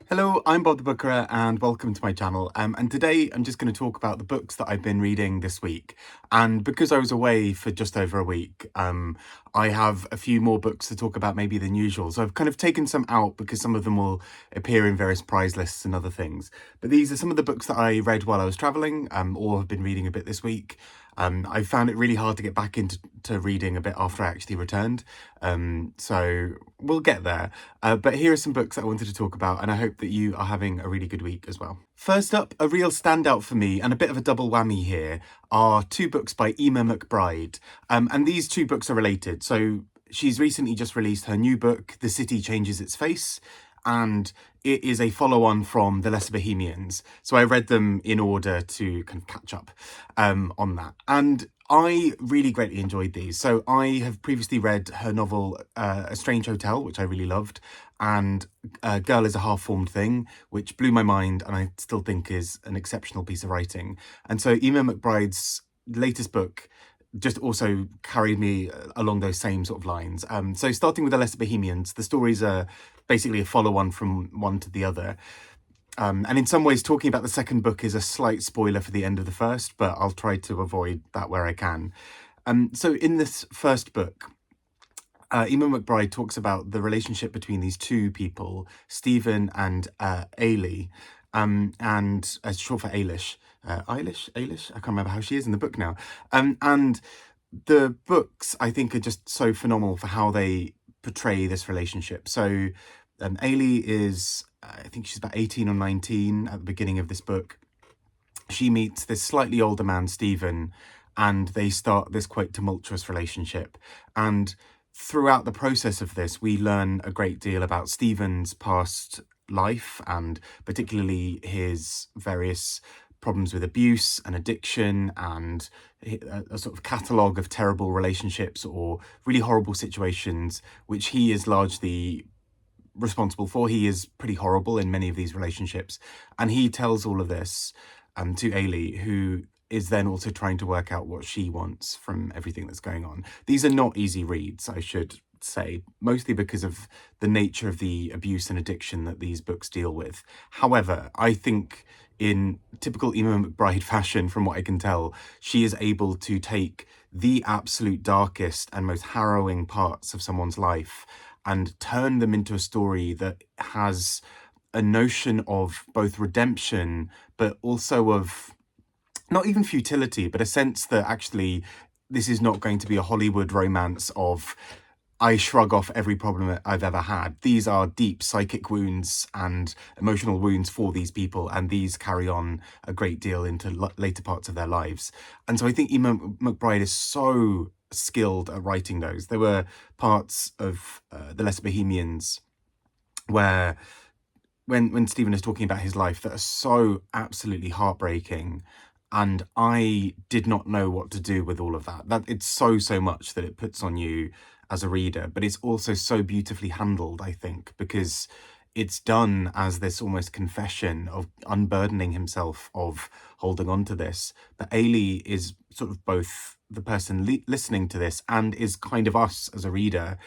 Hello, I'm Bob the Bookerer and welcome to my channel. And today I'm just going to talk about the books that I've been reading this week. And because I was away for just over a week, I have a few more books to talk about maybe than usual. So I've kind of taken some out because some of them will appear in various prize lists and other things. But these are some of the books that I read while I was traveling or have been reading a bit this week. I found it really hard to get back into reading a bit after I actually returned. So we'll get there. But here are some books that I wanted to talk about, and I hope that you are having a really good week as well. First up, a real standout for me, and a bit of a double whammy here, are two books by Eimear McBride. And these two books are related. So she's recently just released her new book, The City Changes Its Face, and it is a follow-on from The Lesser Bohemians. So I read them in order to kind of catch up on that. And I really greatly enjoyed these. So I have previously read her novel, A Strange Hotel, which I really loved, and Girl is a Half-Formed Thing, which blew my mind and I still think is an exceptional piece of writing. And so Eimear McBride's latest book just also carried me along those same sort of lines. So starting with The Lesser Bohemians, the stories are basically a follow-on from one to the other. And in some ways, talking about the second book is a slight spoiler for the end of the first, but I'll try to avoid that where I can. So in this first book, Eimear McBride talks about the relationship between these two people, Stephen and Ailey, and short for Ailish. Ailish? I can't remember how she is in the book now. And the books, I think, are just so phenomenal for how they portray this relationship. So Ailey is, I think she's about 18 or 19 at the beginning of this book. She meets this slightly older man, Stephen, and they start this quite tumultuous relationship. And throughout the process of this, we learn a great deal about Stephen's past life and particularly his various problems with abuse and addiction and a sort of catalogue of terrible relationships or really horrible situations, which he is largely responsible for. He is pretty horrible in many of these relationships. And he tells all of this to Ailey, who is then also trying to work out what she wants from everything that's going on. These are not easy reads, I should say, mostly because of the nature of the abuse and addiction that these books deal with. However, I think in typical Eimear McBride fashion, from what I can tell, she is able to take the absolute darkest and most harrowing parts of someone's life and turn them into a story that has a notion of both redemption, but also of not even futility, but a sense that actually this is not going to be a Hollywood romance of I shrug off every problem I've ever had. These are deep psychic wounds and emotional wounds for these people, and these carry on a great deal into later parts of their lives. And so I think Eimear McBride is so skilled at writing those. There were parts of The Lesser Bohemians where when Stephen is talking about his life that are so absolutely heartbreaking, and I did not know what to do with all of that. That it's so much that it puts on you as a reader, but it's also so beautifully handled, I think, because it's done as this almost confession of unburdening himself, of holding on to this. But Ailey is sort of both the person listening to this and is kind of us as a reader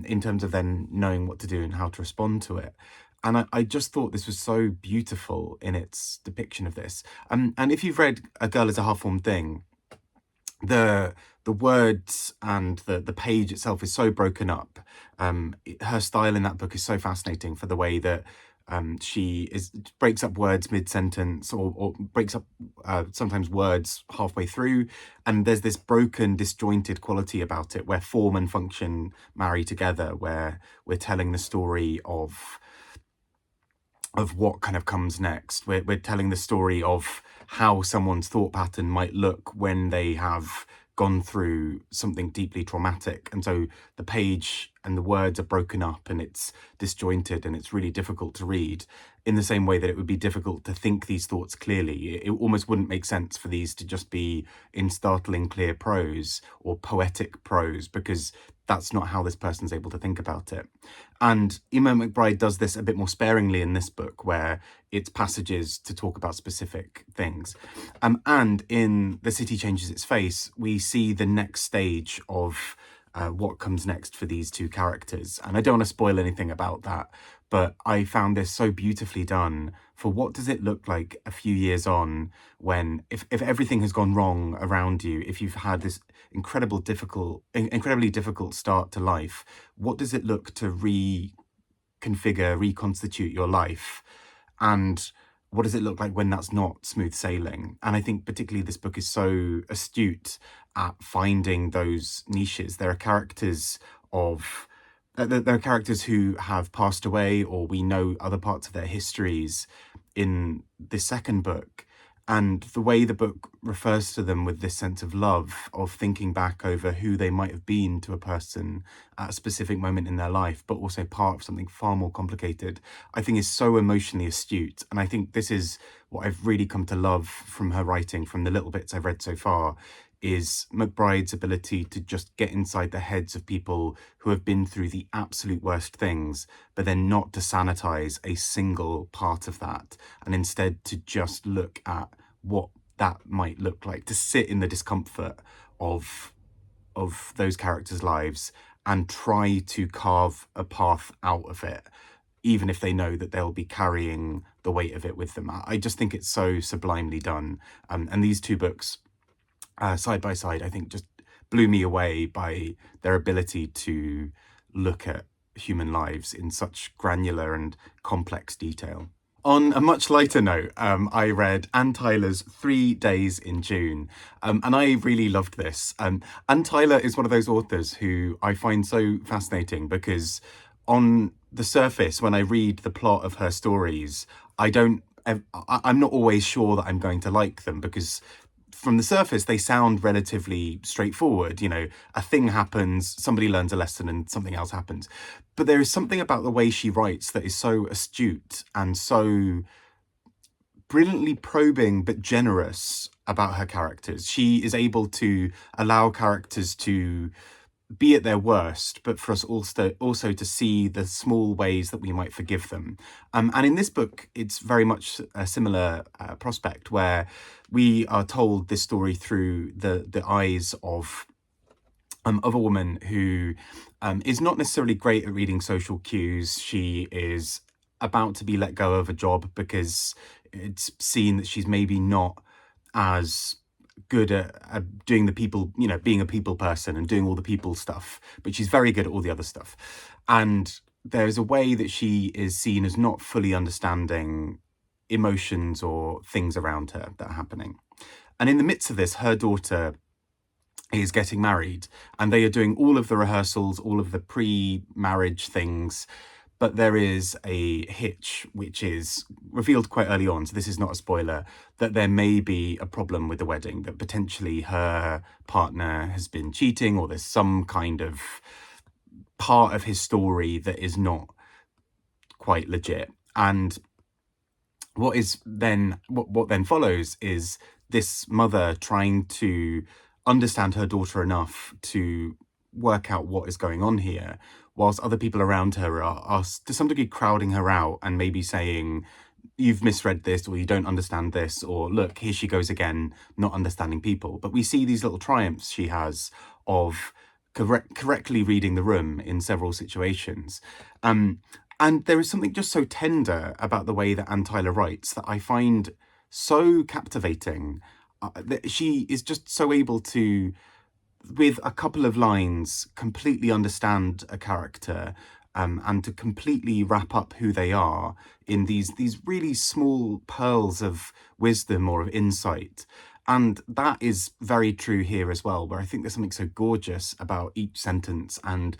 in terms of then knowing what to do and how to respond to it. And I just thought this was so beautiful in its depiction of this. And if you've read A Girl is a Half-Formed Thing, the words and the page itself is so broken up. Her style in that book is so fascinating for the way that she breaks up words mid-sentence or breaks up sometimes words halfway through, and there's this broken, disjointed quality about it where form and function marry together, where we're telling the story of what kind of comes next. We're telling the story of how someone's thought pattern might look when they have gone through something deeply traumatic. And so the page and the words are broken up and it's disjointed and it's really difficult to read, in the same way that it would be difficult to think these thoughts clearly. It almost wouldn't make sense for these to just be in startling clear prose or poetic prose, because that's not how this person's able to think about it. And Eimear McBride does this a bit more sparingly in this book, where it's passages to talk about specific things. And in The City Changes Its Face, we see the next stage of what comes next for these two characters. And I don't want to spoil anything about that, but I found this so beautifully done for what does it look like a few years on when, if everything has gone wrong around you, if you've had this incredibly difficult start to life, what does it look to reconstitute your life? And what does it look like when that's not smooth sailing? And I think particularly this book is so astute at finding those niches. There are characters who have passed away, or we know other parts of their histories in the second book. And the way the book refers to them with this sense of love, of thinking back over who they might have been to a person at a specific moment in their life, but also part of something far more complicated, I think is so emotionally astute. And I think this is what I've really come to love from her writing, from the little bits I've read so far, is McBride's ability to just get inside the heads of people who have been through the absolute worst things, but then not to sanitize a single part of that, and instead to just look at what that might look like, to sit in the discomfort of those characters' lives and try to carve a path out of it, even if they know that they'll be carrying the weight of it with them. I just think it's so sublimely done. And these two books, side by side, I think just blew me away by their ability to look at human lives in such granular and complex detail. On a much lighter note, I read Anne Tyler's 3 Days in June, and I really loved this. Anne Tyler is one of those authors who I find so fascinating because on the surface, when I read the plot of her stories, I'm not always sure that I'm going to like them, because from the surface, they sound relatively straightforward. You know, a thing happens, somebody learns a lesson, and something else happens. But there is something about the way she writes that is so astute and so brilliantly probing but generous about her characters. She is able to allow characters to be at their worst, but for us also to see the small ways that we might forgive them. And in this book, it's very much a similar prospect, where we are told this story through the eyes of a woman who is not necessarily great at reading social cues. She is about to be let go of a job because it's seen that she's maybe not as good at doing the people, being a people person and doing all the people stuff, but she's very good at all the other stuff. And there's a way that she is seen as not fully understanding emotions or things around her that are happening. And in the midst of this, her daughter is getting married, and they are doing all of the rehearsals, all of the pre-marriage things. But there is a hitch, which is revealed quite early on, so this is not a spoiler, that there may be a problem with the wedding, that potentially her partner has been cheating, or there's some kind of part of his story that is not quite legit. And what then follows is this mother trying to understand her daughter enough to work out what is going on here, whilst other people around her are to some degree crowding her out and maybe saying, you've misread this, or you don't understand this, or look, here she goes again, not understanding people. But we see these little triumphs she has of correctly reading the room in several situations. And there is something just so tender about the way that Anne Tyler writes that I find so captivating. That she is just so able to, with a couple of lines, completely understand a character, and to completely wrap up who they are in these really small pearls of wisdom or of insight. And that is very true here as well, where I think there's something so gorgeous about each sentence. And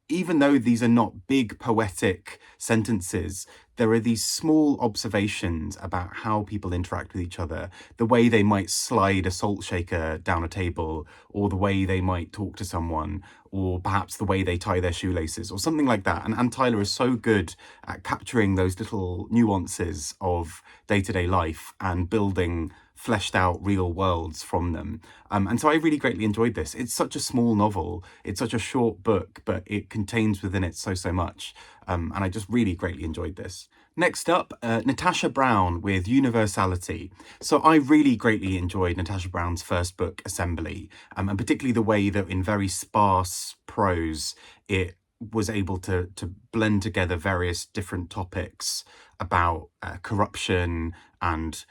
even though these are not big poetic sentences, there are these small observations about how people interact with each other, the way they might slide a salt shaker down a table, or the way they might talk to someone, or perhaps the way they tie their shoelaces, or something like that. And Anne Tyler is so good at capturing those little nuances of day-to-day life and building fleshed out real worlds from them. And so I really greatly enjoyed this. It's such a small novel. It's such a short book, but it contains within it so much. And I just really greatly enjoyed this. Next up, Natasha Brown with Universality. So I really greatly enjoyed Natasha Brown's first book, Assembly, and particularly the way that in very sparse prose it was able to blend together various different topics about corruption and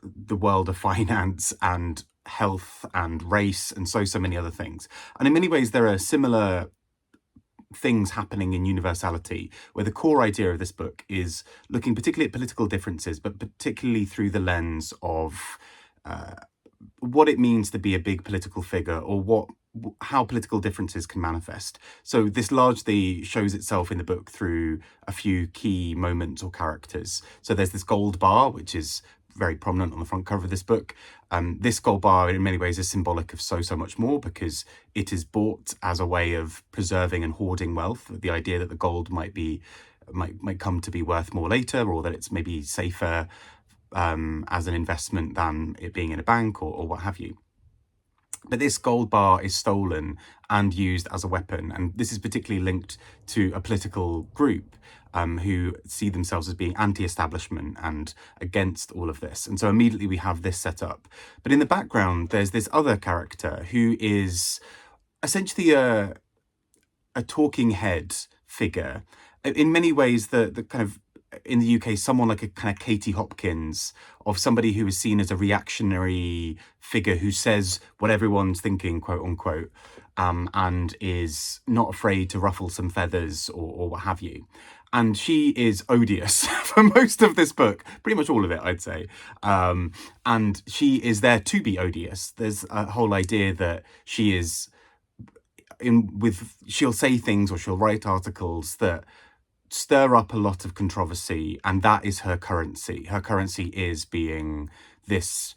the world of finance and health and race and so many other things. And in many ways, there are similar things happening in Universality, where the core idea of this book is looking particularly at political differences, but particularly through the lens of what it means to be a big political figure, or how political differences can manifest. So this largely shows itself in the book through a few key moments or characters. So there's this gold bar, which is very prominent on the front cover of this book. This gold bar in many ways is symbolic of so much more, because it is bought as a way of preserving and hoarding wealth. The idea that the gold might come to be worth more later, or that it's maybe safer as an investment than it being in a bank or what have you. But this gold bar is stolen and used as a weapon, and this is particularly linked to a political group who see themselves as being anti-establishment and against all of this. And so immediately we have this set up. But in the background, there's this other character who is essentially a talking head figure. In many ways, the kind of, in the UK, someone like a kind of Katie Hopkins, of somebody who is seen as a reactionary figure who says what everyone's thinking, quote unquote, and is not afraid to ruffle some feathers or what have you. And she is odious for most of this book, pretty much all of it, I'd say. And she is there to be odious. There's a whole idea that she is she'll say things or she'll write articles that stir up a lot of controversy, and that is her currency. Her currency is being this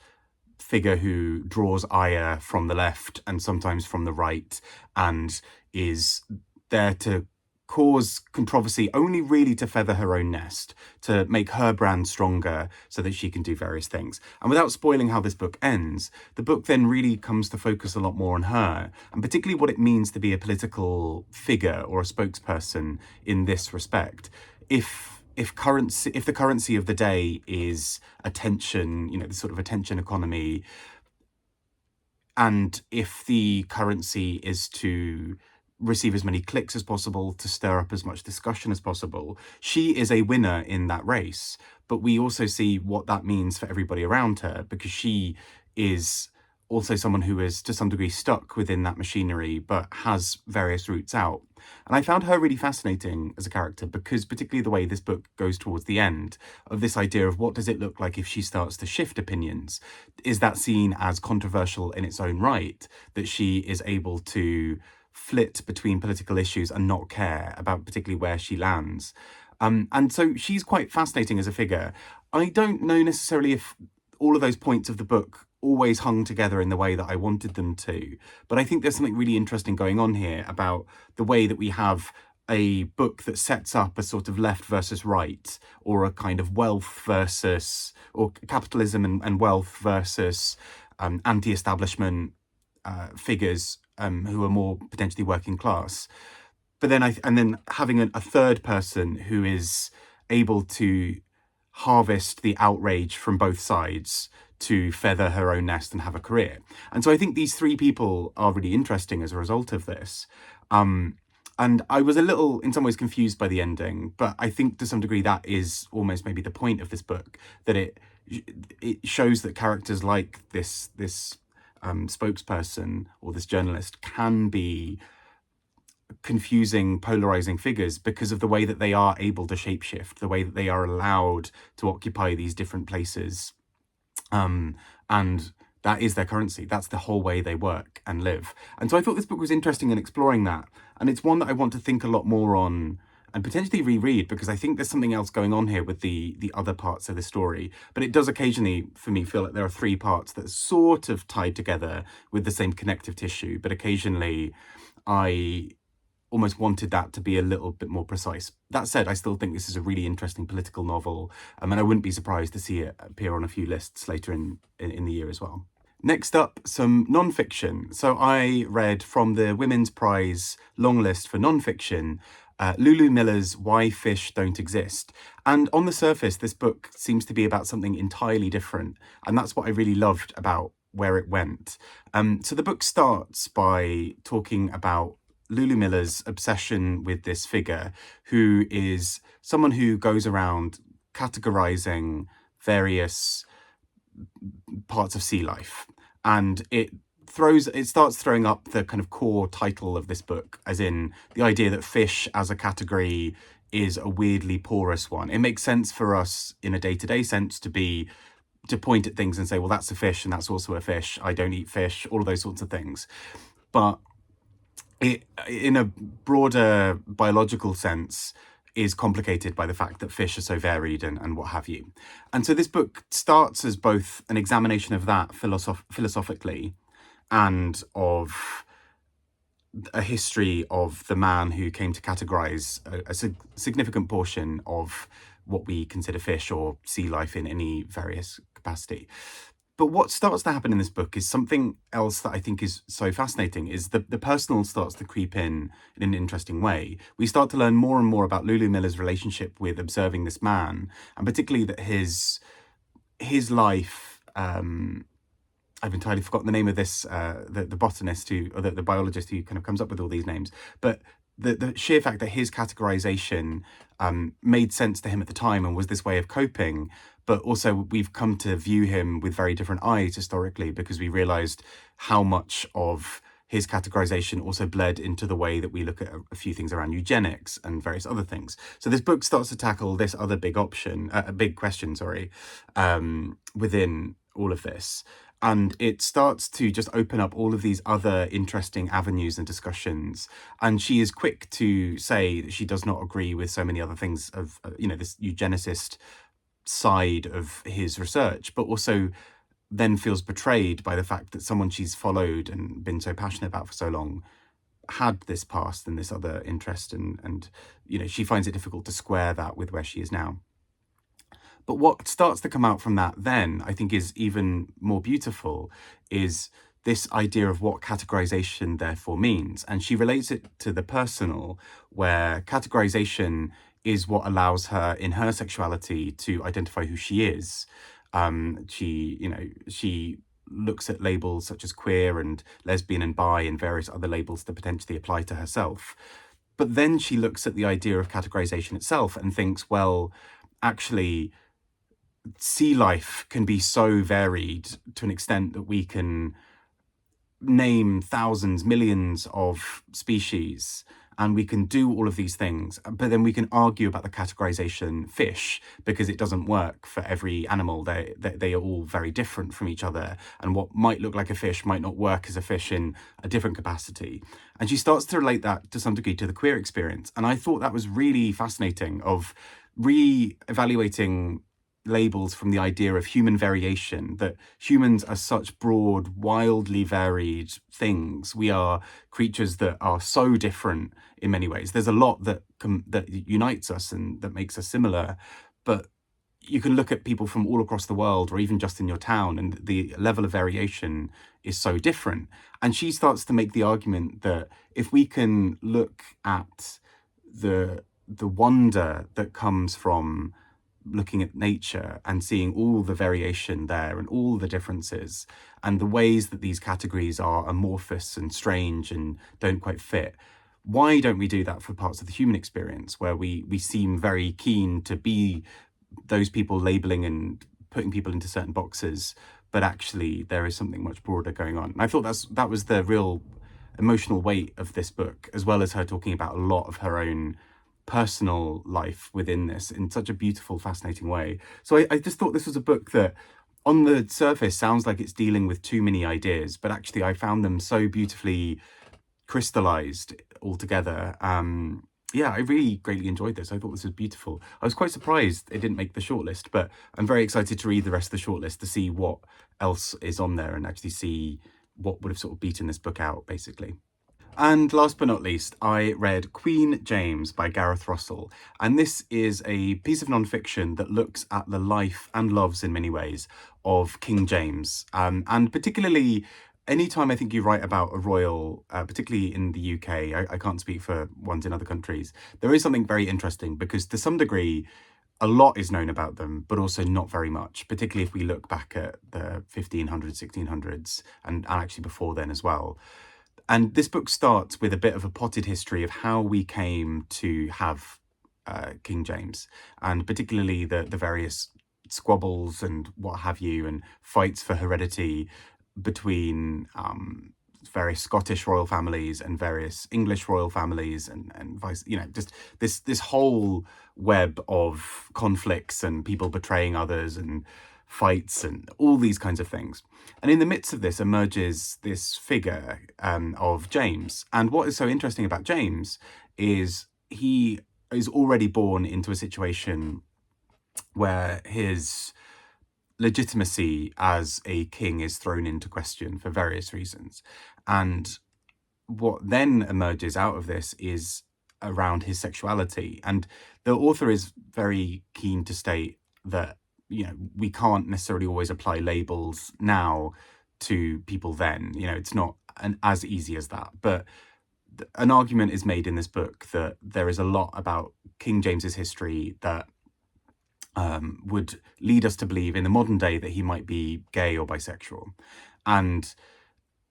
figure who draws ire from the left and sometimes from the right, and is there to cause controversy only really to feather her own nest, to make her brand stronger so that she can do various things. And without spoiling how this book ends, the book then really comes to focus a lot more on her, and particularly what it means to be a political figure or a spokesperson in this respect. If the currency of the day is attention, the sort of attention economy, and if the currency is to receive as many clicks as possible, to stir up as much discussion as possible, she is a winner in that race. But we also see what that means for everybody around her, because she is also someone who is to some degree stuck within that machinery, but has various routes out. And I found her really fascinating as a character, because particularly the way this book goes towards the end, of this idea of what does it look like if she starts to shift opinions? Is that seen as controversial in its own right, that she is able to flit between political issues and not care about particularly where she lands? And so she's quite fascinating as a figure. I don't know necessarily if all of those points of the book always hung together in the way that I wanted them to, but I think there's something really interesting going on here about the way that we have a book that sets up a sort of left versus right, or a kind of wealth versus, or capitalism and wealth versus anti-establishment figures who are more potentially working class. But then having a third person who is able to harvest the outrage from both sides to feather her own nest and have a career. And so I think these three people are really interesting as a result of this. And I was a little, in some ways, confused by the ending, but I think to some degree that is almost maybe the point of this book, that it shows that characters like this spokesperson or this journalist can be confusing, polarizing figures because of the way that they are able to shapeshift, the way that they are allowed to occupy these different places. And that is their currency. That's the whole way they work and live. And so I thought this book was interesting in exploring that. And it's one that I want to think a lot more on and potentially reread, because I think there's something else going on here with the other parts of the story. But it does occasionally, for me, feel like there are three parts that are sort of tied together with the same connective tissue. But occasionally I almost wanted that to be a little bit more precise. That said, I still think this is a really interesting political novel, and I wouldn't be surprised to see it appear on a few lists later in the year as well. Next up, some non-fiction. So I read from the Women's Prize long list for non-fiction Lulu Miller's Why Fish Don't Exist. And on the surface, this book seems to be about something entirely different. And that's what I really loved about where it went. So the book starts by talking about Lulu Miller's obsession with this figure, who is someone who goes around categorizing various parts of sea life. And it starts throwing up the kind of core title of this book, as in the idea that fish as a category is a weirdly porous one. It makes sense for us in a day-to-day sense to point at things and say, well, that's a fish and that's also a fish. I don't eat fish, all of those sorts of things. But it, in a broader biological sense, is complicated by the fact that fish are so varied and what have you. And so this book starts as both an examination of that philosophically and of a history of the man who came to categorize a significant portion of what we consider fish or sea life in any various capacity. But what starts to happen in this book is something else that I think is so fascinating, is the personal starts to creep in an interesting way. We start to learn more and more about Lulu Miller's relationship with observing this man, and particularly that his life, I've entirely forgotten the name of this, the botanist who, or the biologist who kind of comes up with all these names, but the sheer fact that his categorization made sense to him at the time and was this way of coping, but also we've come to view him with very different eyes historically because we realized how much of his categorization also bled into the way that we look at a few things around eugenics and various other things. So this book starts to tackle this other big question, within all of this. And it starts to just open up all of these other interesting avenues and discussions. And she is quick to say that she does not agree with so many other things of, this eugenicist side of his research, but also then feels betrayed by the fact that someone she's followed and been so passionate about for so long had this past and this other interest, and she finds it difficult to square that with where she is now. But what starts to come out from that then, I think, is even more beautiful, is this idea of what categorization therefore means. And she relates it to the personal, where categorization is what allows her in her sexuality to identify who she is. She looks at labels such as queer and lesbian and bi and various other labels that potentially apply to herself. But then she looks at the idea of categorization itself and thinks, well, actually, sea life can be so varied to an extent that we can name thousands, millions of species, and we can do all of these things, but then we can argue about the categorization fish because it doesn't work for every animal. They are all very different from each other, and what might look like a fish might not work as a fish in a different capacity. And she starts to relate that to some degree to the queer experience. And I thought that was really fascinating, of re-evaluating labels from the idea of human variation, that humans are such broad, wildly varied things. We are creatures that are so different in many ways. There's a lot that unites us and that makes us similar, but you can look at people from all across the world, or even just in your town, and the level of variation is so different. And she starts to make the argument that if we can look at the wonder that comes from looking at nature and seeing all the variation there and all the differences and the ways that these categories are amorphous and strange and don't quite fit, why don't we do that for parts of the human experience where we seem very keen to be those people labeling and putting people into certain boxes, but actually there is something much broader going on. And I thought that was the real emotional weight of this book, as well as her talking about a lot of her own personal life within this in such a beautiful, fascinating way. So I just thought this was a book that on the surface sounds like it's dealing with too many ideas, but actually I found them so beautifully crystallized all together. Yeah, I really greatly enjoyed this. I thought this was beautiful. I was quite surprised it didn't make the shortlist, but I'm very excited to read the rest of the shortlist to see what else is on there and actually see what would have sort of beaten this book out, basically. And last but not least, I read Queen James by Gareth Russell. And this is a piece of nonfiction that looks at the life and loves, in many ways, of King James. And particularly anytime I think you write about a royal, particularly in the UK, I can't speak for ones in other countries, there is something very interesting because to some degree, a lot is known about them, but also not very much, particularly if we look back at the 1500s, 1600s, and actually before then as well. And this book starts with a bit of a potted history of how we came to have King James, and particularly the various squabbles and what have you, and fights for heredity between various Scottish royal families and various English royal families, and vice, just this whole web of conflicts and people betraying others and fights and all these kinds of things. And in the midst of this emerges this figure of James. And what is so interesting about James is he is already born into a situation where his legitimacy as a king is thrown into question for various reasons. And what then emerges out of this is around his sexuality. And the author is very keen to state that, we can't necessarily always apply labels now to people then. It's not as easy as that. But an argument is made in this book that there is a lot about King James's history that would lead us to believe in the modern day that he might be gay or bisexual. And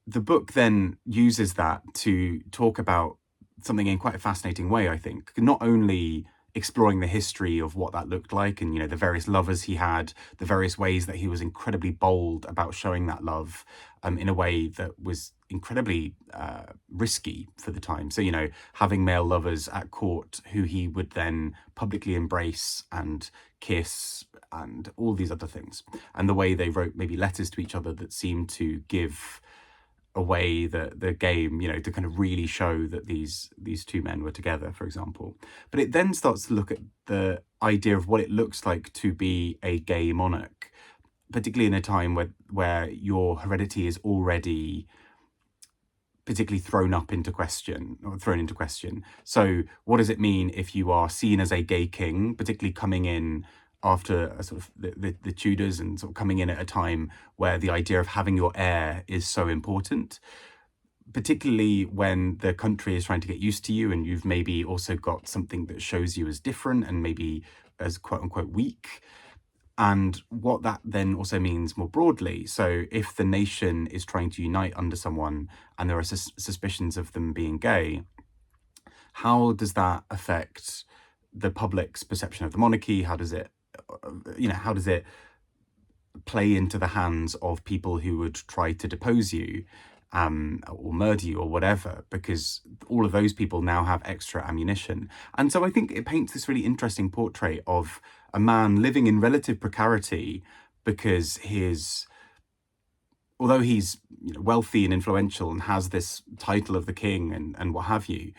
the book then uses that to talk about something in quite a fascinating way, I think. Not only exploring the history of what that looked like and, the various lovers he had, the various ways that he was incredibly bold about showing that love in a way that was incredibly risky for the time. So, having male lovers at court who he would then publicly embrace and kiss and all these other things. And the way they wrote maybe letters to each other that seemed to give away the game, to kind of really show that these two men were together, for example. But it then starts to look at the idea of what it looks like to be a gay monarch, particularly in a time where your heredity is already particularly thrown into question. So what does it mean if you are seen as a gay king, particularly coming in after a sort of the Tudors and sort of coming in at a time where the idea of having your heir is so important, particularly when the country is trying to get used to you and you've maybe also got something that shows you as different and maybe as quote unquote weak. And what that then also means more broadly. So if the nation is trying to unite under someone and there are suspicions of them being gay, how does that affect the public's perception of the monarchy? How does it play into the hands of people who would try to depose you or murder you or whatever, because all of those people now have extra ammunition. And so I think it paints this really interesting portrait of a man living in relative precarity because although he's wealthy and influential and has this title of the king and what have you,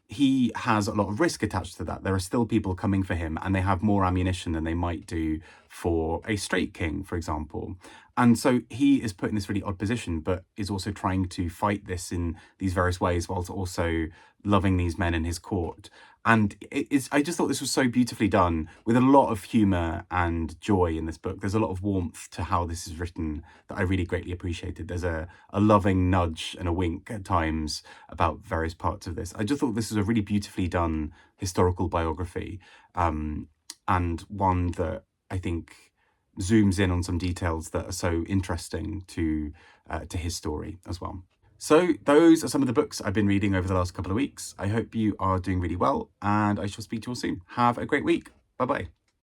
he has a lot of risk attached to that. There are still people coming for him and they have more ammunition than they might do for a straight king, for example. And so he is put in this really odd position, but is also trying to fight this in these various ways whilst also loving these men in his court. And I just thought this was so beautifully done with a lot of humour and joy in this book. There's a lot of warmth to how this is written that I really greatly appreciated. There's a loving nudge and a wink at times about various parts of this. I just thought this was a really beautifully done historical biography, and one that I think zooms in on some details that are so interesting to his story as well. So those are some of the books I've been reading over the last couple of weeks. I hope you are doing really well, and I shall speak to you all soon. Have a great week. Bye-bye.